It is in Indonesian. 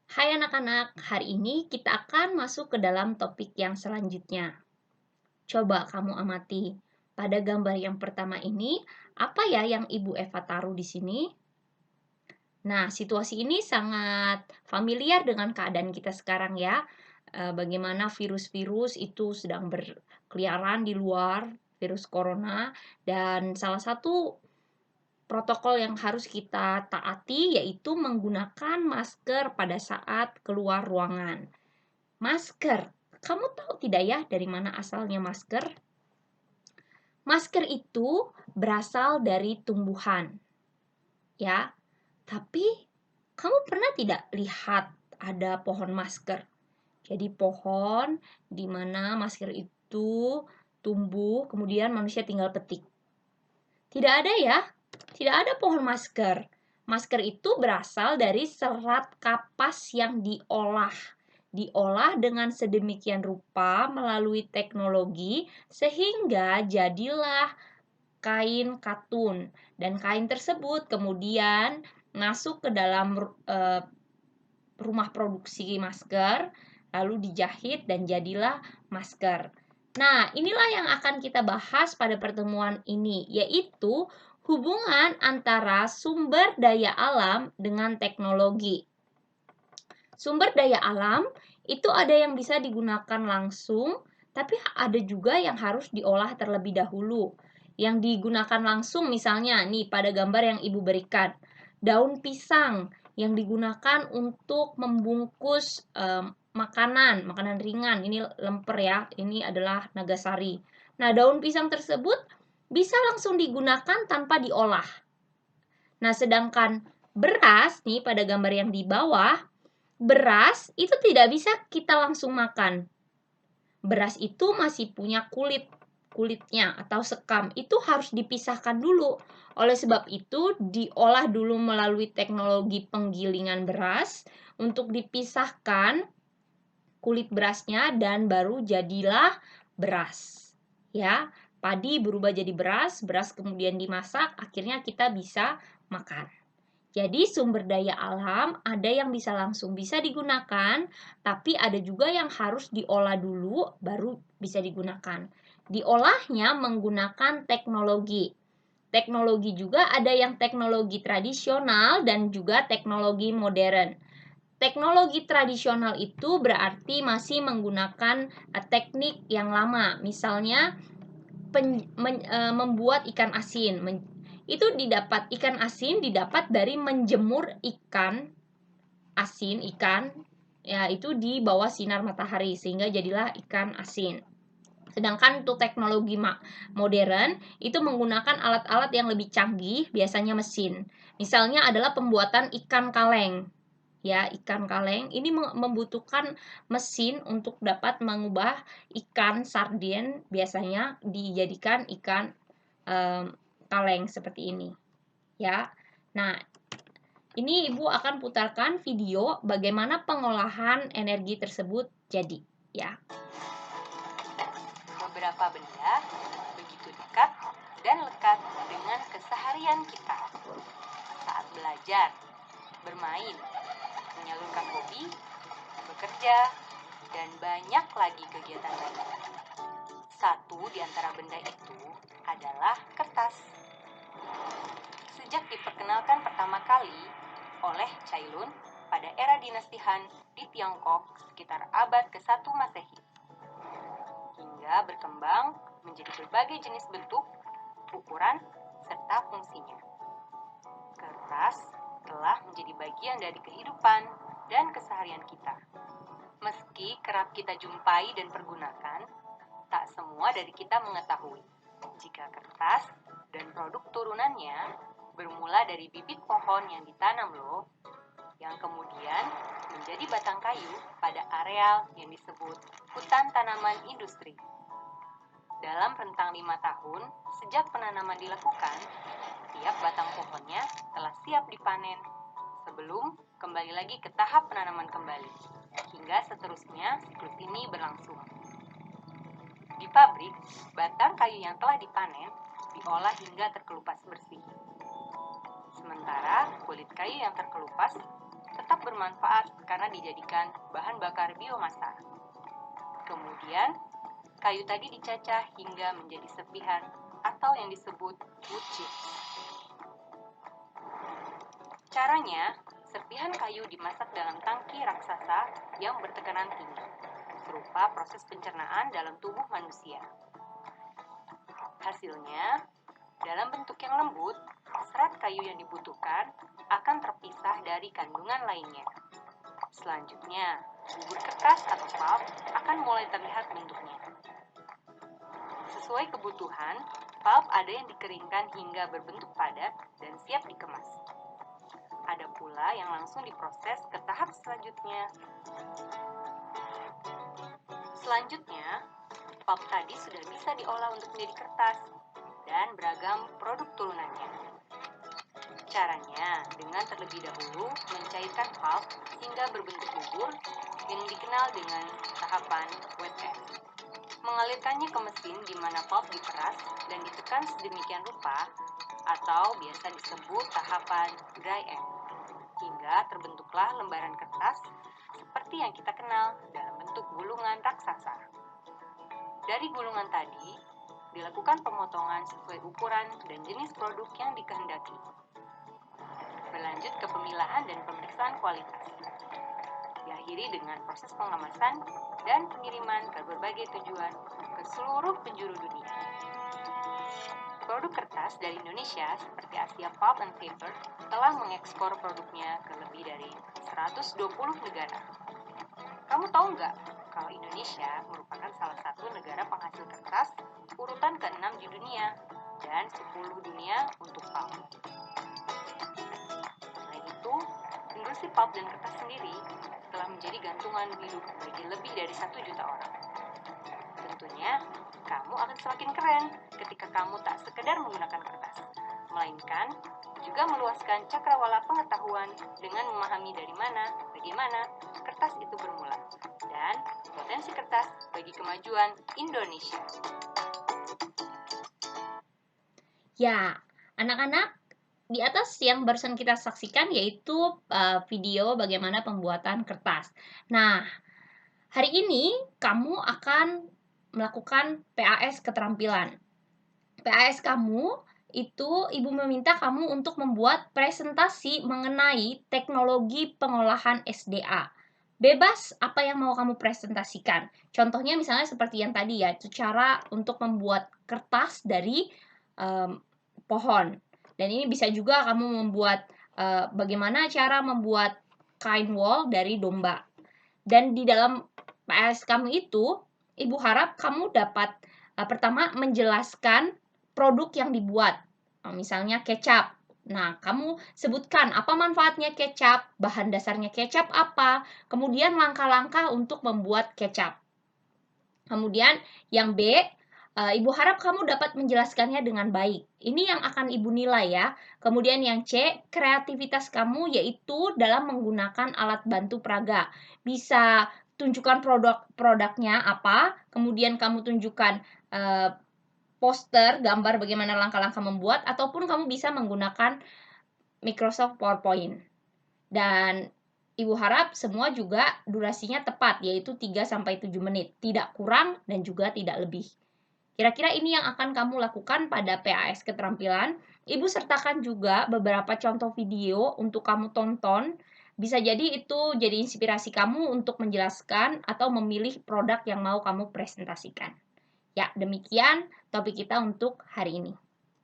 Hai anak-anak, hari ini kita akan masuk ke dalam topik yang selanjutnya. Coba kamu amati. Pada gambar yang pertama ini, apa ya yang Ibu Eva taruh di sini? Nah, situasi ini sangat familiar dengan keadaan kita sekarang ya. Bagaimana virus-virus itu sedang berkeliaran di luar, virus corona, dan salah satu protokol yang harus kita taati yaitu menggunakan masker pada saat keluar ruangan. Masker. Kamu tahu tidak ya dari mana asalnya masker? Masker itu berasal dari tumbuhan. Ya. Tapi kamu pernah tidak lihat ada pohon masker? Jadi pohon di mana masker itu tumbuh, kemudian manusia tinggal petik. Tidak ada ya? Tidak ada pohon masker. Masker itu berasal dari serat kapas yang diolah dengan sedemikian rupa melalui teknologi sehingga jadilah kain katun, dan kain tersebut kemudian masuk ke dalam rumah produksi masker, lalu dijahit dan jadilah masker. Nah, inilah yang akan kita bahas pada pertemuan ini, yaitu hubungan antara sumber daya alam dengan teknologi. Sumber daya alam itu ada yang bisa digunakan langsung, tapi ada juga yang harus diolah terlebih dahulu. Yang digunakan langsung misalnya nih pada gambar yang Ibu berikan, daun pisang yang digunakan untuk membungkus makanan ringan. Ini lemper ya, ini adalah nagasari. Nah, daun pisang tersebut bisa langsung digunakan tanpa diolah. Nah, sedangkan beras nih pada gambar yang di bawah, beras itu tidak bisa kita langsung makan. Beras itu masih punya kulitnya atau sekam. Itu harus dipisahkan dulu. Oleh sebab itu, diolah dulu melalui teknologi penggilingan beras untuk dipisahkan kulit berasnya dan baru jadilah beras. Ya, padi berubah jadi beras, beras kemudian dimasak, akhirnya kita bisa makan. Jadi sumber daya alam ada yang bisa langsung bisa digunakan, tapi ada juga yang harus diolah dulu baru bisa digunakan. Diolahnya menggunakan teknologi. Teknologi juga ada yang teknologi tradisional dan juga teknologi modern. Teknologi tradisional itu berarti masih menggunakan teknik yang lama, misalnya membuat ikan asin. Ikan asin didapat dari menjemur ikan asin ya itu di bawah sinar matahari sehingga jadilah ikan asin. Sedangkan untuk teknologi modern itu menggunakan alat-alat yang lebih canggih, biasanya mesin. Misalnya adalah pembuatan ikan kaleng. Ya, ikan kaleng ini membutuhkan mesin untuk dapat mengubah ikan sarden biasanya dijadikan ikan kaleng seperti ini. Ya. Nah, ini Ibu akan putarkan video bagaimana pengolahan energi tersebut jadi, ya. Beberapa benda begitu dekat dan lekat dengan keseharian kita. Saat belajar, bermain, menyalurkan hobi, bekerja, dan banyak lagi kegiatan lain. Satu di antara benda itu adalah kertas. Sejak diperkenalkan pertama kali oleh Cailun pada era dinasti Han di Tiongkok sekitar abad ke-1 Masehi, hingga berkembang menjadi berbagai jenis bentuk, ukuran, serta fungsinya. Kertas telah menjadi bagian dari kehidupan dan keseharian kita. Meski kerap kita jumpai dan pergunakan, tak semua dari kita mengetahui jika kertas dan produk turunannya bermula dari bibit pohon yang ditanam loh, yang kemudian menjadi batang kayu pada areal yang disebut hutan tanaman industri. Dalam rentang 5 tahun sejak penanaman dilakukan, tiap batang pohonnya telah siap dipanen sebelum kembali lagi ke tahap penanaman kembali, hingga seterusnya siklus ini berlangsung. Di pabrik, batang kayu yang telah dipanen diolah hingga terkelupas bersih. Sementara kulit kayu yang terkelupas tetap sangat bermanfaat karena dijadikan bahan bakar biomasa. Kemudian, kayu tadi dicacah hingga menjadi serpihan atau yang disebut wood chips. Caranya, serpihan kayu dimasak dalam tangki raksasa yang bertekanan tinggi, serupa proses pencernaan dalam tubuh manusia. Hasilnya, dalam bentuk yang lembut, serat kayu yang dibutuhkan akan terpisah dari kandungan lainnya. Selanjutnya, bubur kertas atau pulp akan mulai terlihat bentuknya. Sesuai kebutuhan, pulp ada yang dikeringkan hingga berbentuk padat dan siap dikemas. Ada pula yang langsung diproses ke tahap selanjutnya. Selanjutnya, pulp tadi sudah bisa diolah untuk menjadi kertas dan beragam produk turunannya. Caranya, dengan terlebih dahulu mencairkan pulp hingga berbentuk bubur yang dikenal dengan tahapan wet end. Mengalirkannya ke mesin di mana pulp diperas dan ditekan sedemikian rupa atau biasa disebut tahapan dry end, hingga terbentuklah lembaran kertas seperti yang kita kenal dalam bentuk gulungan raksasa. Dari gulungan tadi, dilakukan pemotongan sesuai ukuran dan jenis produk yang dikehendaki. Berlanjut ke pemilahan dan pemeriksaan kualitas. Diakhiri dengan proses pengemasan dan pengiriman ke berbagai tujuan ke seluruh penjuru dunia. Produk kertas dari Indonesia seperti Asia Pulp and Paper telah mengekspor produknya ke lebih dari 120 negara. Kamu tahu nggak kalau Indonesia merupakan salah satu negara penghasil kertas urutan ke-6 di dunia dan 10 dunia untuk pulp. Selain itu, industri pulp dan kertas sendiri telah menjadi gantungan hidup bagi lebih dari 1 juta orang. Tentunya, kamu akan semakin keren ketika kamu tak sekedar menggunakan kertas, melainkan juga meluaskan cakrawala pengetahuan dengan memahami dari mana, bagaimana kertas itu bermula, dan potensi kertas bagi kemajuan Indonesia. Ya, anak-anak, di atas yang barusan kita saksikan yaitu video bagaimana pembuatan kertas. Nah, hari ini kamu akan melakukan PAS keterampilan. PAS kamu itu ibu meminta kamu untuk membuat presentasi mengenai teknologi pengolahan SDA. Bebas apa yang mau kamu presentasikan. Contohnya misalnya seperti yang tadi ya, itu cara untuk membuat kertas dari pohon. Dan ini bisa juga kamu membuat bagaimana cara membuat kain wol dari domba. Dan di dalam PAS kamu itu, ibu harap kamu dapat pertama menjelaskan produk yang dibuat. Misalnya kecap. Nah, kamu sebutkan apa manfaatnya kecap, bahan dasarnya kecap apa, kemudian langkah-langkah untuk membuat kecap. Kemudian yang B, Ibu harap kamu dapat menjelaskannya dengan baik. Ini yang akan Ibu nilai ya. Kemudian yang C, kreativitas kamu yaitu dalam menggunakan alat bantu peraga. Bisa tunjukkan produknya apa, kemudian kamu tunjukkan poster, gambar bagaimana langkah-langkah membuat, ataupun kamu bisa menggunakan Microsoft PowerPoint. Dan Ibu harap semua juga durasinya tepat, yaitu 3-7 menit. Tidak kurang dan juga tidak lebih. Kira-kira ini yang akan kamu lakukan pada PAS keterampilan. Ibu sertakan juga beberapa contoh video untuk kamu tonton. Bisa jadi itu jadi inspirasi kamu untuk menjelaskan atau memilih produk yang mau kamu presentasikan. Ya, demikian topik kita untuk hari ini.